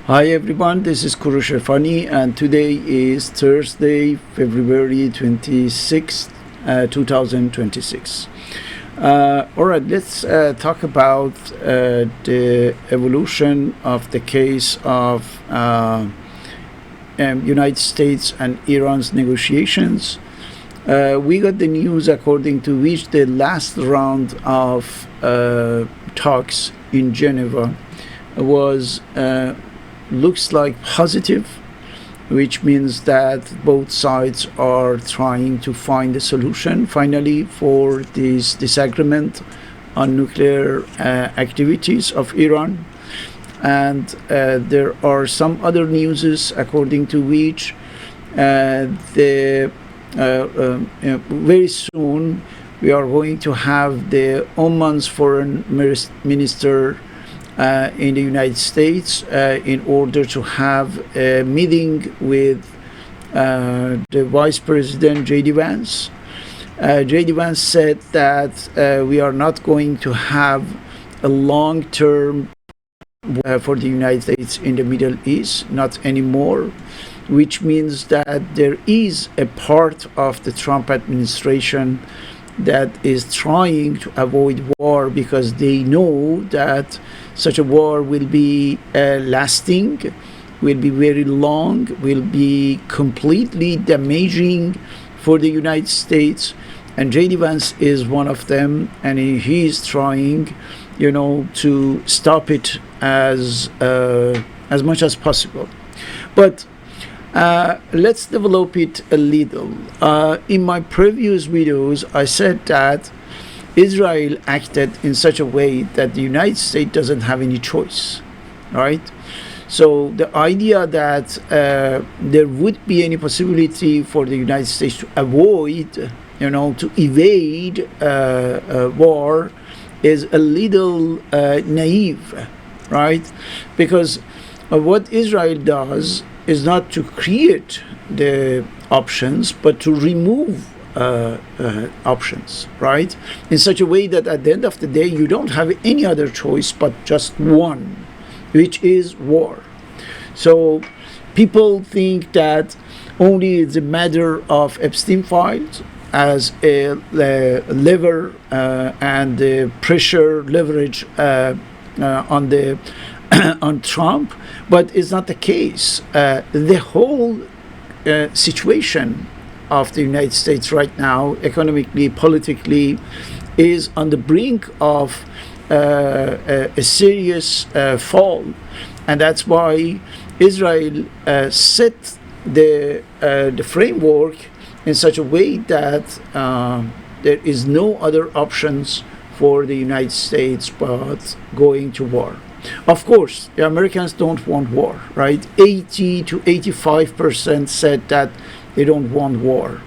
Hi everyone, this is Korosh Erfani, and today is Thursday, February 26th, 2026. Alright, let's talk about the evolution of the case of United States and Iran's negotiations. We got the news according to which the last round of talks in Geneva was looks like positive, which means that both sides are trying to find a solution finally for this disagreement on nuclear activities of Iran. And there are some other newses according to which very soon we are going to have the Oman's foreign minister in the United States in order to have a meeting with the Vice President J.D. Vance. J.D. Vance said that we are not going to have a long-term for the United States in the Middle East, not anymore, which means that there is a part of the Trump administration that is trying to avoid war because they know that such a war will be lasting, will be very long, will be completely damaging for the United States. And J.D. Vance is one of them, and he is trying, to stop it as much as possible. But let's develop it a little. In my previous videos, I said that Israel acted in such a way that the United States doesn't have any choice, right? So the idea that there would be any possibility for the United States to avoid, to evade war is a little naive, right? Because what Israel does is not to create the options, but to remove options, right? In such a way that at the end of the day, you don't have any other choice but just one, which is war. So people think that only it's a matter of Epstein files as a lever and the pressure leverage on the on Trump, but it's not the case. The whole situation of the United States right now, economically, politically, is on the brink of a serious fall, and that's why Israel set the framework in such a way that there is no other options for the United States but going to war. Of course, the Americans don't want war, right? 80 to 85% said that they don't want war.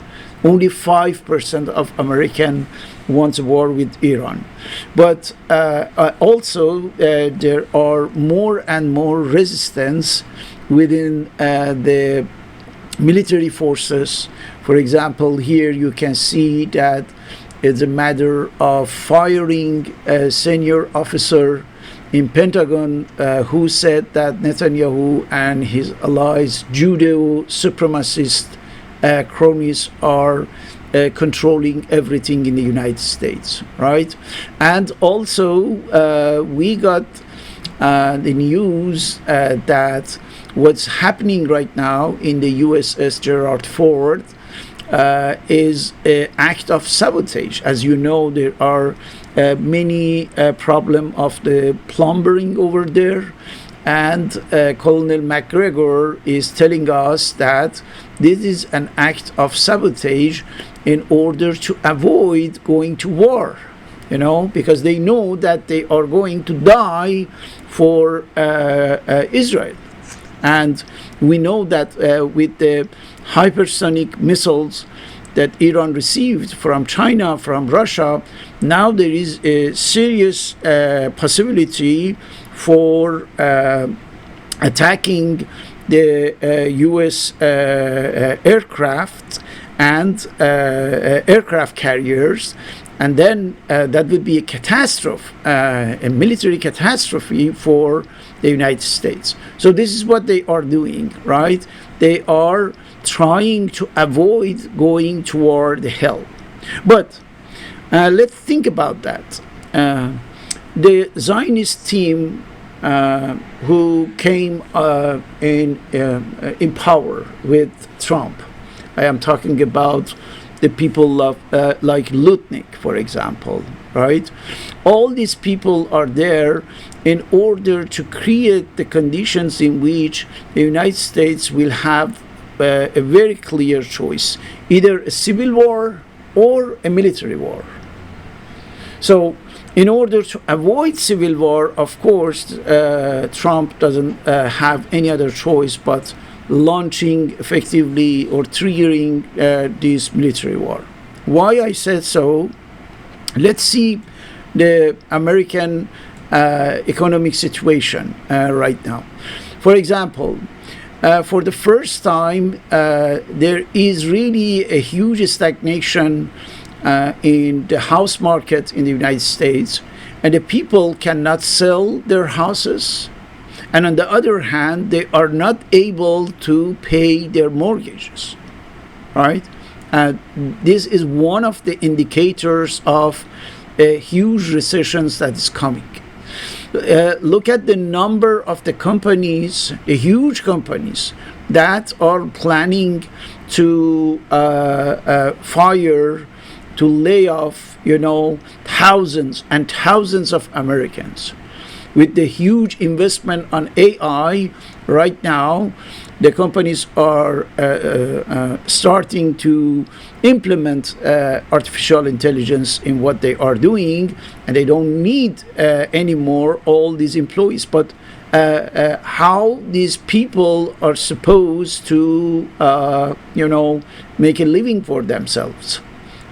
Only 5% of Americans wants a war with Iran. But also there are more and more resistance within the military forces. For example, here you can see that it's a matter of firing a senior officer in Pentagon who said that Netanyahu and his allies, Judeo-supremacist cronies, are controlling everything in the United States, right? And also we got the news that what's happening right now in the USS Gerald Ford is an act of sabotage. As you know, there are many problems of the plumbing over there, and Colonel McGregor is telling us that this is an act of sabotage in order to avoid going to war, because they know that they are going to die for Israel. And we know that with the hypersonic missiles that Iran received from China, from Russia, now there is a serious possibility for attacking the U.S. Aircraft and aircraft carriers And then that would be a catastrophe, a military catastrophe for the United States. So this is what they are doing, right? They are trying to avoid going toward hell. But let's think about that. The Zionist team who came in power with Trump, I am talking about the people of, like Lutnick, for example, right? All these people are there in order to create the conditions in which the United States will have a very clear choice, either a civil war or a military war. So in order to avoid civil war, of course, Trump doesn't have any other choice but launching effectively or triggering this military war. Why I said so? Let's see the American economic situation right now. For example, for the first time, there is really a huge stagnation in the house market in the United States, and the people cannot sell their houses. And on the other hand, they are not able to pay their mortgages, right? And this is one of the indicators of a huge recession that is coming. Look at the number of the companies, the huge companies that are planning to fire, to lay off, thousands and thousands of Americans. With the huge investment on AI right now, the companies are starting to implement artificial intelligence in what they are doing, and they don't need anymore all these employees. But how these people are supposed to, make a living for themselves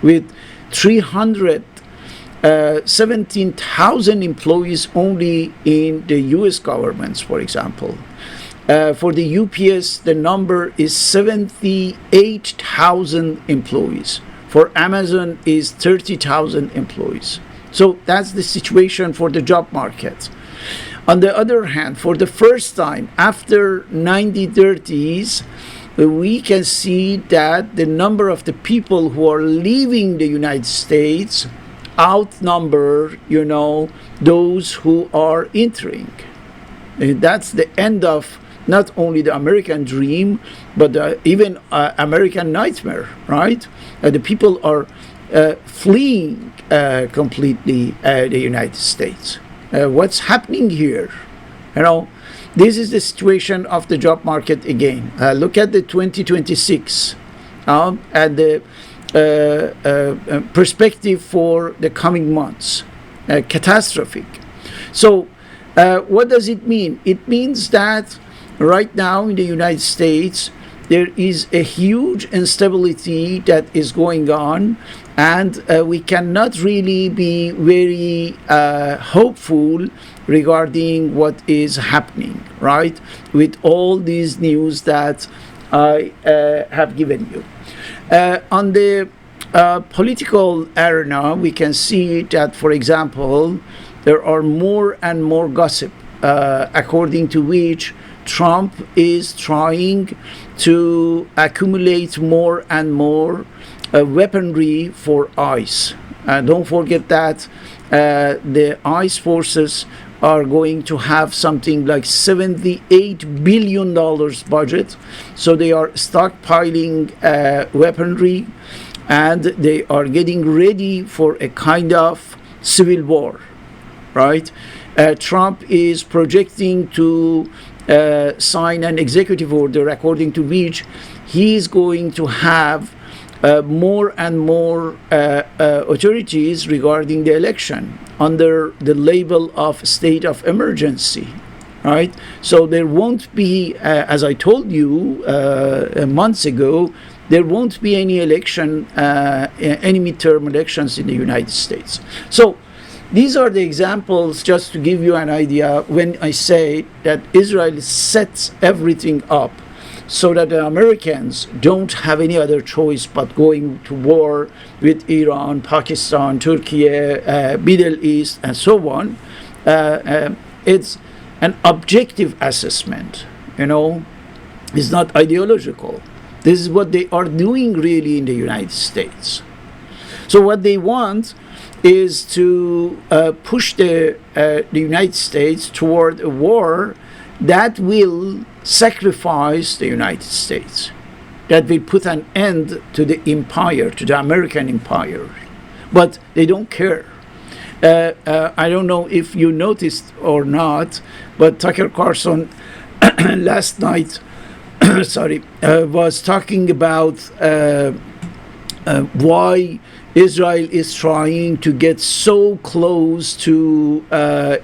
with 17,000 employees only in the US governments, for example. For the UPS, the number is 78,000 employees. For Amazon is 30,000 employees. So that's the situation for the job market. On the other hand, for the first time after 1930s, we can see that the number of the people who are leaving the United States outnumber, those who are entering. And that's the end of not only the American dream, but even American nightmare, right? The people are fleeing completely the United States. What's happening here? This is the situation of the job market again. Look at the 2026 and the perspective for the coming months. Catastrophic. So what does it mean? It means that right now in the United States, there is a huge instability that is going on, and we cannot really be very hopeful regarding what is happening, right? With all these news that I have given you. On the political arena, we can see that, for example, there are more and more gossip, according to which Trump is trying to accumulate more and more weaponry for ICE. Don't forget that the ICE forces are going to have something like $78 billion budget. So they are stockpiling weaponry, and they are getting ready for a kind of civil war, right? Trump is projecting to sign an executive order according to which he is going to have more and more authorities regarding the election under the label of state of emergency, right? So there won't be, as I told you months ago, there won't be any election, any midterm elections in the United States. So these are the examples just to give you an idea when I say that Israel sets everything up so that the Americans don't have any other choice but going to war with Iran, Pakistan, Turkey, Middle East, and so on. It's an objective assessment, it's not ideological. This is what they are doing really in the United States. So what they want is to push the United States toward a war that will sacrifice the United States, that will put an end to the empire, to the American empire. But they don't care. I don't know if you noticed or not, but Tucker Carlson last night was talking about why Israel is trying to get so close to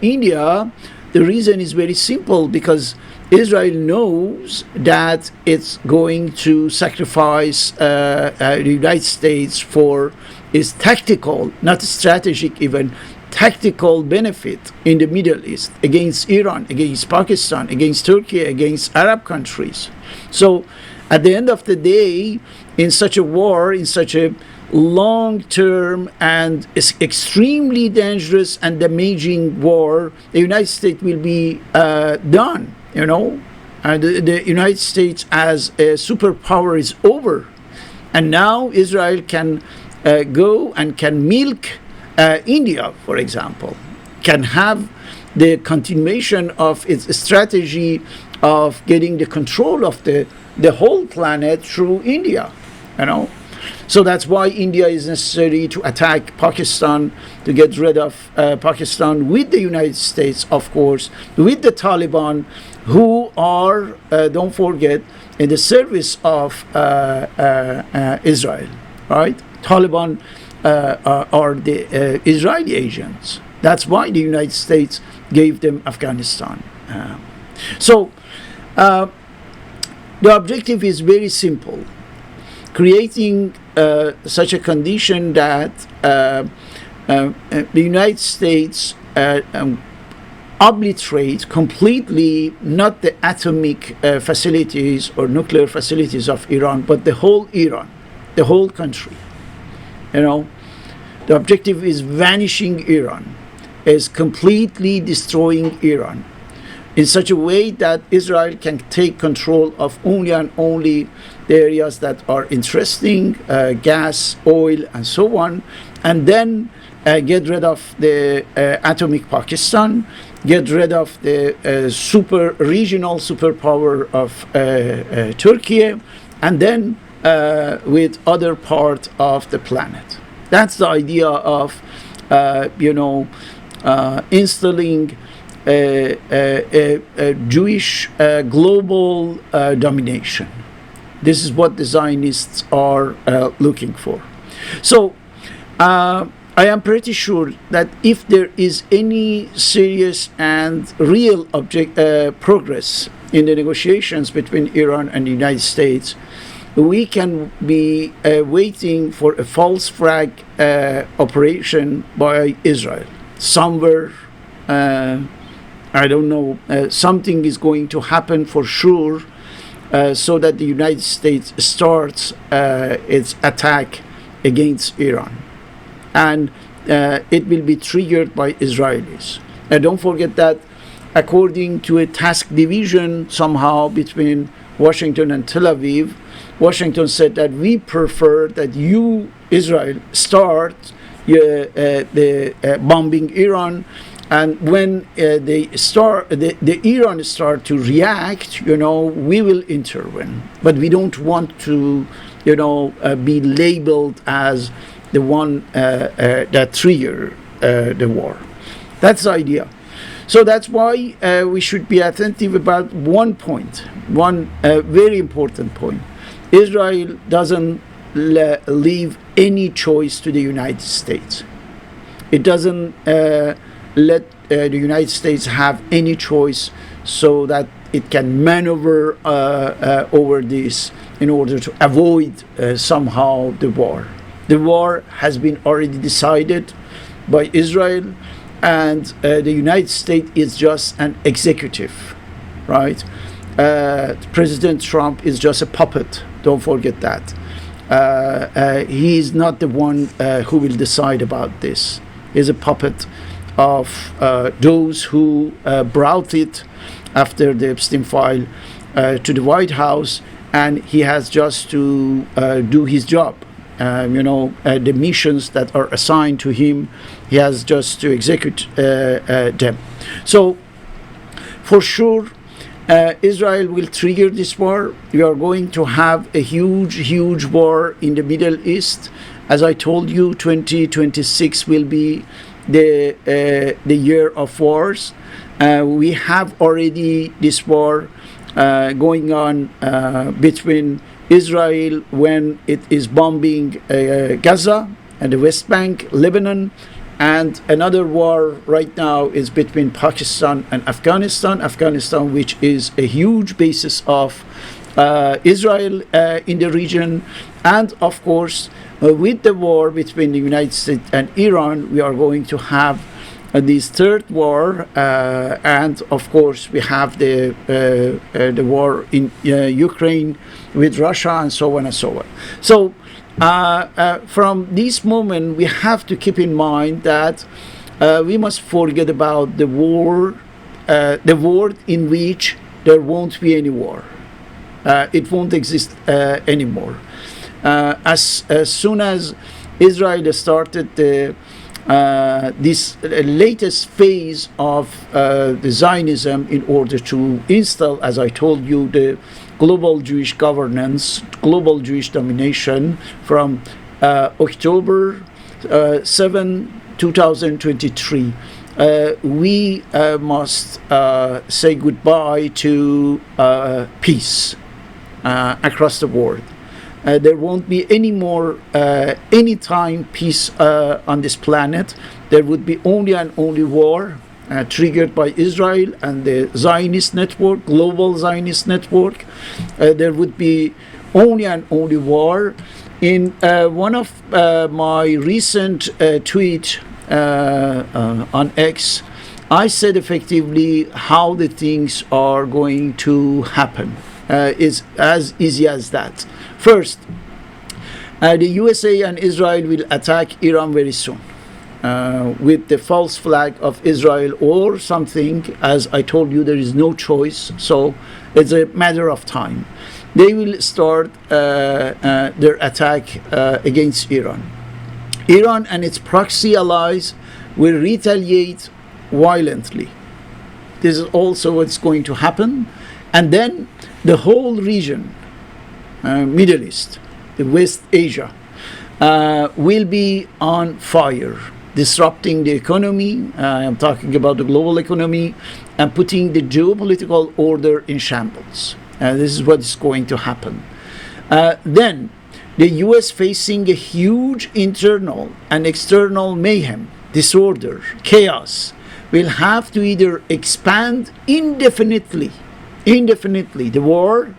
India. The reason is very simple, because Israel knows that it's going to sacrifice the United States for its tactical, not strategic even, tactical benefit in the Middle East against Iran, against Pakistan, against Turkey, against Arab countries. So at the end of the day, in such a war, in such a long-term and extremely dangerous and damaging war, the United States will be done, And the United States as a superpower is over. And now Israel can go and can milk India, for example, can have the continuation of its strategy of getting the control of the whole planet through India, So that's why India is necessary to attack Pakistan, to get rid of Pakistan with the United States, of course, with the Taliban, who are, don't forget, in the service of Israel, right? Taliban are the Israeli agents. That's why the United States gave them Afghanistan. So the objective is very simple: creating such a condition that the United States obliterate completely not the atomic facilities or nuclear facilities of Iran, but the whole Iran, the whole country. The objective is vanishing Iran, is completely destroying Iran in such a way that Israel can take control of only and only the areas that are interesting, gas, oil, and so on, and then get rid of the atomic Pakistan, get rid of the regional superpower of Turkey, and then with other part of the planet. That's the idea of, installing a Jewish global domination. This is what the Zionists are looking for. So I am pretty sure that if there is any serious and real progress in the negotiations between Iran and the United States, we can be waiting for a false flag operation by Israel. Somewhere, I don't know, something is going to happen for sure, so that the United States starts its attack against Iran. And it will be triggered by Israelis. Don't forget that according to a task division somehow between Washington and Tel Aviv, Washington said that we prefer that you, Israel, start the bombing Iran, and when the Iran start to react, we will intervene. But we don't want to, be labeled as the one that triggered the war. That's the idea. So that's why we should be attentive about one point, one very important point. Israel doesn't leave any choice to the United States. It doesn't let the United States have any choice so that it can maneuver over this in order to avoid somehow the war. The war has been already decided by Israel, and the United States is just an executive, right? President Trump is just a puppet. Don't forget that. He is not the one who will decide about this. He's a puppet of those who brought it after the Epstein file to the White House, and he has just to do his job. The missions that are assigned to him, he has just to execute them. So, for sure, Israel will trigger this war. We are going to have a huge war in the Middle East. As I told you, 2026 will be the year of wars. We have already this war going on between Israel when it is bombing Gaza and the West Bank, Lebanon, and another war right now is between Pakistan and Afghanistan. Afghanistan, which is a huge basis of Israel in the region, and of course, with the war between the United States and Iran, we are going to have this third war, and of course we have the war in Ukraine with Russia, and so on and so on. So from this moment, we have to keep in mind that we must forget about the war, the world in which there won't be any war. It won't exist anymore. As soon as Israel started this latest phase of the Zionism in order to install, as I told you, the global Jewish governance, global Jewish domination from October 7, 2023, we must say goodbye to peace across the world. There won't be any more anytime peace on this planet. There would be only and only war triggered by Israel and the Zionist network, global Zionist network. There would be only and only war. In one of my recent tweet on X, I said effectively how the things are going to happen. Is as easy as that. First, the USA and Israel will attack Iran very soon with the false flag of Israel or something. As I told you, there is no choice, so it's a matter of time. They will start their attack against Iran. Iran and its proxy allies will retaliate violently. This is also what's going to happen. And then the whole region, Middle East, the West Asia, will be on fire, disrupting the economy. I'm talking about the global economy, and putting the geopolitical order in shambles. This is what is going to happen. Then, the US facing a huge internal and external mayhem, disorder, chaos, will have to either expand indefinitely the war,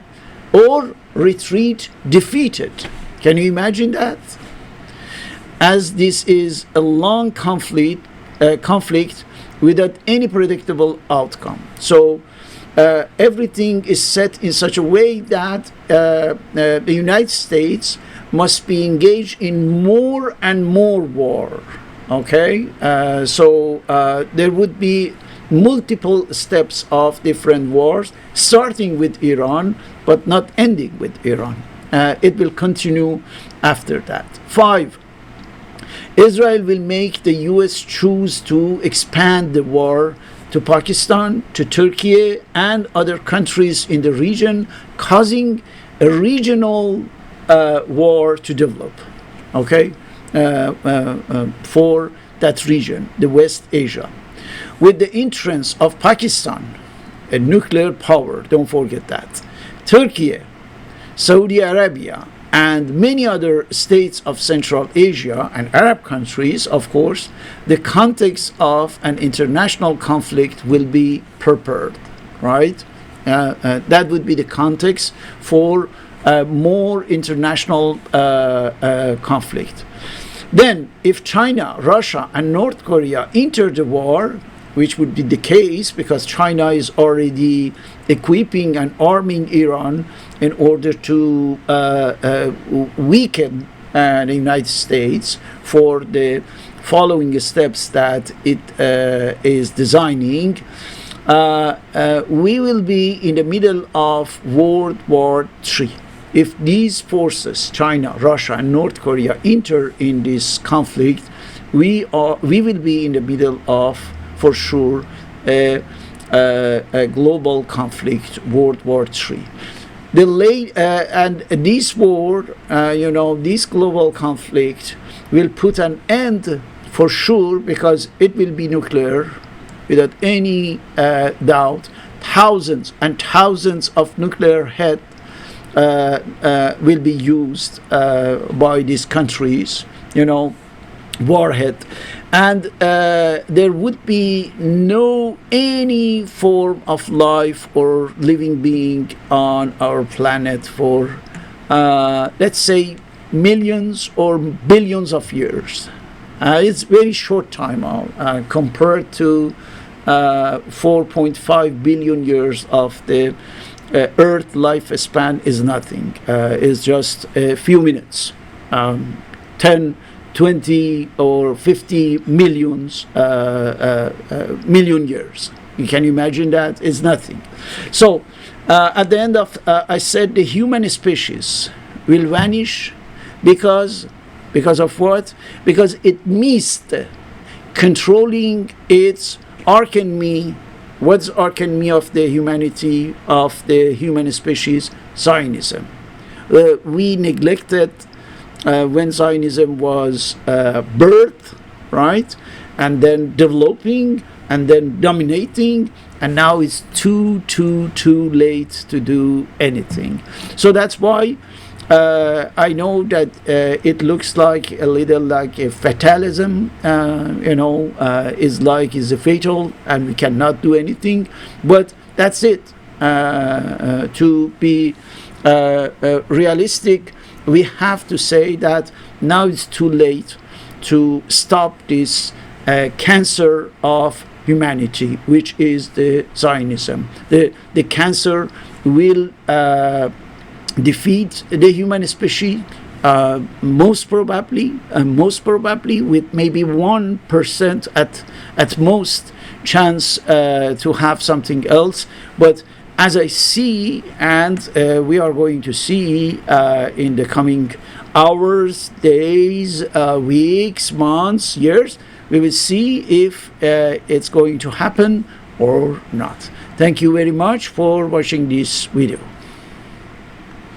or retreat defeated. Can you imagine that? As this is a long conflict without any predictable outcome. So everything is set in such a way that the United States must be engaged in more and more war. Okay, so there would be multiple steps of different wars, starting with Iran, but not ending with Iran. It will continue after that. 5. Israel will make the US choose to expand the war to Pakistan, to Turkey, and other countries in the region, causing a regional war to develop. Okay, for that region, the West Asia. With the entrance of Pakistan, a nuclear power, don't forget that, Turkey, Saudi Arabia, and many other states of Central Asia and Arab countries, of course, the context of an international conflict will be prepared, right? That would be the context for more international conflict. Then, if China, Russia, and North Korea enter the war, which would be the case because China is already equipping and arming Iran in order to weaken the United States for the following steps that it is designing, we will be in the middle of World War III. If these forces, China, Russia, and North Korea, enter in this conflict, we will be in the middle of, for sure, a global conflict, World War III. And this war, this global conflict will put an end, for sure, because it will be nuclear, without any doubt. Thousands and thousands of nuclear heads will be used by these countries, warhead, and there would be no any form of life or living being on our planet for let's say millions or billions of years. It's very short time compared to 4.5 billion years of the Earth lifespan is nothing. It's just a few minutes, 10, 20 or 50 million years. You can imagine that is nothing. So at the end of, I said the human species will vanish because of what? Because it missed controlling its archenemy. What's archenemy of the humanity, of the human species? Zionism. We neglected when Zionism was birthed, right? And then developing, and then dominating, and now it's too late to do anything. So that's why I know that it looks like a little like a fatalism, is a fatal, and we cannot do anything. But that's it. To be realistic, we have to say that now it's too late to stop this cancer of humanity, which is the Zionism. The cancer will defeat the human species, most probably with maybe 1% at most chance to have something else. But as I see, and we are going to see in the coming hours, days, weeks, months, years, we will see if it's going to happen or not. Thank you very much for watching this video.